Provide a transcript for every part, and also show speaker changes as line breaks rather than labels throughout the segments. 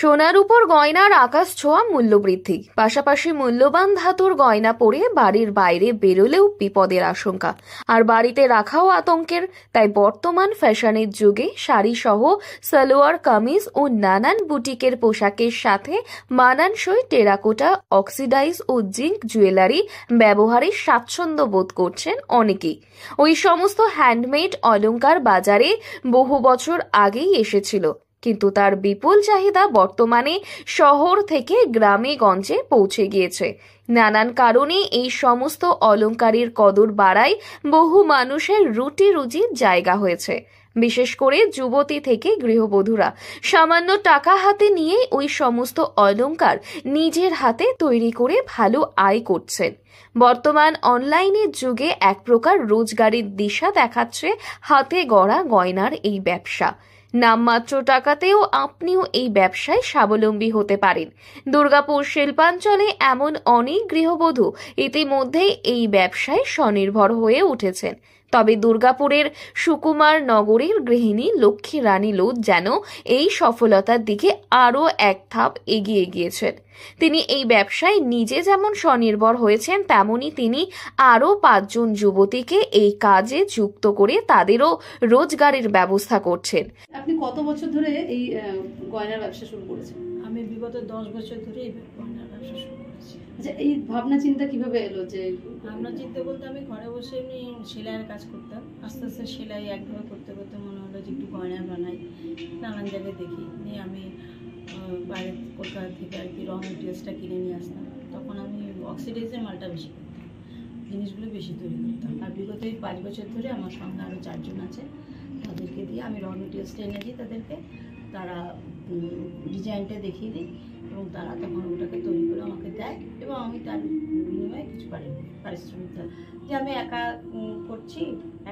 সোনার উপর গয়নার আকাশ ছোঁয়া মূল্যবৃদ্ধি, পাশাপাশি মূল্যবান ধাতুর গয়না পরে বাড়ির বাইরে বেরোলেও বিপদের আশঙ্কা, আর বাড়িতে রাখাও আতঙ্কের। তাই বর্তমান ফ্যাশনের যুগে শাড়ি সহ সালোয়ার কামিজ ও নানান বুটিকের পোশাকের সাথে মানানসই টেরাকোটা, অক্সিডাইজ ও জিঙ্ক জুয়েলারি ব্যবহারে স্বাচ্ছন্দ্য বোধ করছেন অনেকেই। ওই সমস্ত হ্যান্ডমেড অলংকার বাজারে বহু বছর আগেই এসেছিল, কিন্তু তার বিপুল চাহিদা বর্তমানে শহর থেকে গ্রামে গঞ্জে পৌঁছে গিয়েছে। নানান কারণে এই সমস্ত অলংকারের কদর বাড়ায় বহু মানুষের রুটি রুজির জায়গা হয়েছে। বিশেষ করে যুবতী থেকে গৃহবধূরা সামান্য টাকা হাতে নিয়ে ওই সমস্ত অলংকার নিজের হাতে তৈরি করে ভালো আয় করছেন। বর্তমান অনলাইনের যুগে এক প্রকার রোজগারের দিশা দেখাচ্ছে হাতে গড়া গয়নার এই ব্যবসা। নামমাত্র টাকাতেও আপনিও এই ব্যবসায় স্বাবলম্বী হতে পারেন। দুর্গাপুর শিল্পাঞ্চলে এমন অনেক গৃহবধূ ইতিমধ্যেই এই ব্যবসায় স্বনির্ভর হয়ে উঠেছেন। তবে দুর্গাপুরের সুকুমার নগরের গৃহিণী লক্ষ্মী রানী লোধ যেন এই সফলতার দিকে আরও এক ধাপ এগিয়ে গিয়েছেন। তিনি এই ব্যবসায় নিজে যেমন স্বনির্ভর হয়েছেন, তেমনি তিনি আরও 5 জন যুবতীকে এই কাজে যুক্ত করে তাদেরও রোজগারের ব্যবস্থা করছেন।
আপনি কত বছর ধরে এই গয়নার ব্যবসা শুরু করেছেন?
আমি বিগত 10 বছর ধরে এই গয়নার ব্যবসা শুরু করেছি।
আচ্ছা, এই ভাবনা চিন্তা কিভাবে এলো? যে
ভাবনা চিন্তা বলতে আমি ঘরে বসে এমনি সেলাইয়ের কাজ করতাম। আস্তে আস্তে সেলাই একভাবে করতে করতে মনে হলো যে একটু গয়না বানাই। নানান জায়গায় দেখি নিয়ে আমি বাইরে কলকাতা থেকে আর কি র মেটেরিয়ালসটা কিনে নিয়ে আসতাম। তখন আমি অক্সিডাইজের মালটা বেশি করতাম, জিনিসগুলো বেশি তৈরি করতাম। আর বিগত এই 5 বছর ধরে আমার সঙ্গে আরও 4 জন আছে, তাদেরকে দিয়ে আমি র মেটেরিয়ালসটা এনে দিই তাদেরকে, তারা ডিজাইনটা দেখিয়ে দিই এবং তারা তখন ওটাকে তৈরি করে আমাকে দেয় এবং আমি তার বিনিময়ে কিছু পারিশ্রমিক দেয়। যে আমি একা করছি,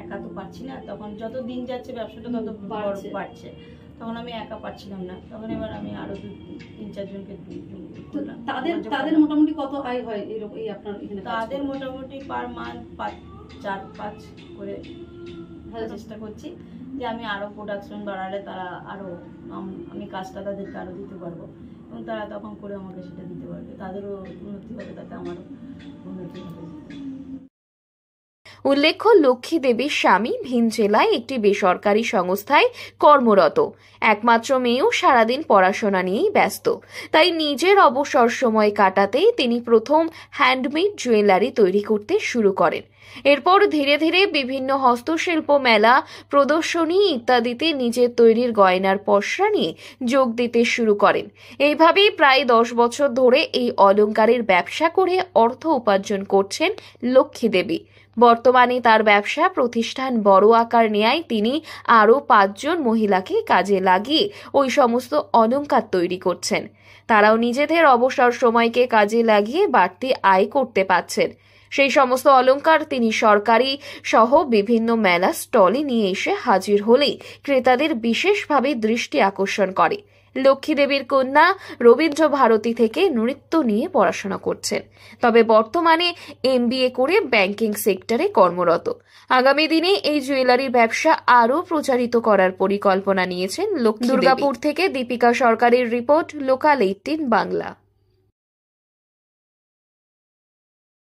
একা তো পারছি না। তখন যত দিন যাচ্ছে ব্যবসাটা তত বাড়ছে, তখন আমি একা পারছিলাম না। তখন এবার আমি আরও 2-3-4 জনকে করলাম।
তাদের মোটামুটি কত আয় হয় এই আপনার এখানে?
তাদের মোটামুটি পার মান্থ 4-5 করে চেষ্টা করছি যে আমি আরও প্রোডাকশন বাড়ালে তারা আরও আমি কাজটা তাদেরকে আরও দিতে পারবো এবং তারা তখন করে আমাকে সেটা দিতে পারবে। তাদেরও উন্নতি হবে, তাতে আমারও উন্নতি হবে।
উল্লেখ্য, লক্ষ্মী দেবীর স্বামী ভিন জেলায় একটি বেসরকারি সংস্থায় কর্মরত। একমাত্র মেয়েও সারাদিন পড়াশোনা নিয়েই ব্যস্ত। তাই নিজের অবসর সময় কাটাতেই তিনি প্রথম হ্যান্ডমেড জুয়েলারি তৈরি করতে শুরু করেন। এরপর ধীরে ধীরে বিভিন্ন হস্তশিল্প মেলা, প্রদর্শনী ইত্যাদিতে নিজের তৈরির গয়নার পসরা নিয়ে যোগ দিতে শুরু করেন। এইভাবেই প্রায় 10 বছর ধরে এই অলংকারের ব্যবসা করে অর্থ উপার্জন করছেন লক্ষ্মী দেবী। বর্তমানে তার ব্যবসা প্রতিষ্ঠান বড় আকার নেয় তিনি আরও 5 জন মহিলাকে কাজে লাগিয়ে ওই সমস্ত অলংকার তৈরি করছেন। তারাও নিজেদের অবসর সময়কে কাজে লাগিয়ে বাড়তি আয় করতে পারছেন। সেই সমস্ত অলংকার তিনি সরকারি সহ বিভিন্ন মেলা স্টলে নিয়ে এসে হাজির হলেই ক্রেতাদের বিশেষভাবে দৃষ্টি আকর্ষণ করে। লক্ষ্মী দেবীর কন্যা রবীন্দ্র ভারতী থেকে নৃত্য নিয়ে পড়াশোনা করছেন, তবে বর্তমানে MBA করে ব্যাংকিং সেক্টরে কর্মরত। আগামী দিনে এই জুয়েলারির ব্যবসা আরও প্রচারিত করার পরিকল্পনা নিয়েছেন লক্ষ্মী। দুর্গাপুর থেকে দীপিকা সরকারের রিপোর্ট, লোকাল 18 বাংলা।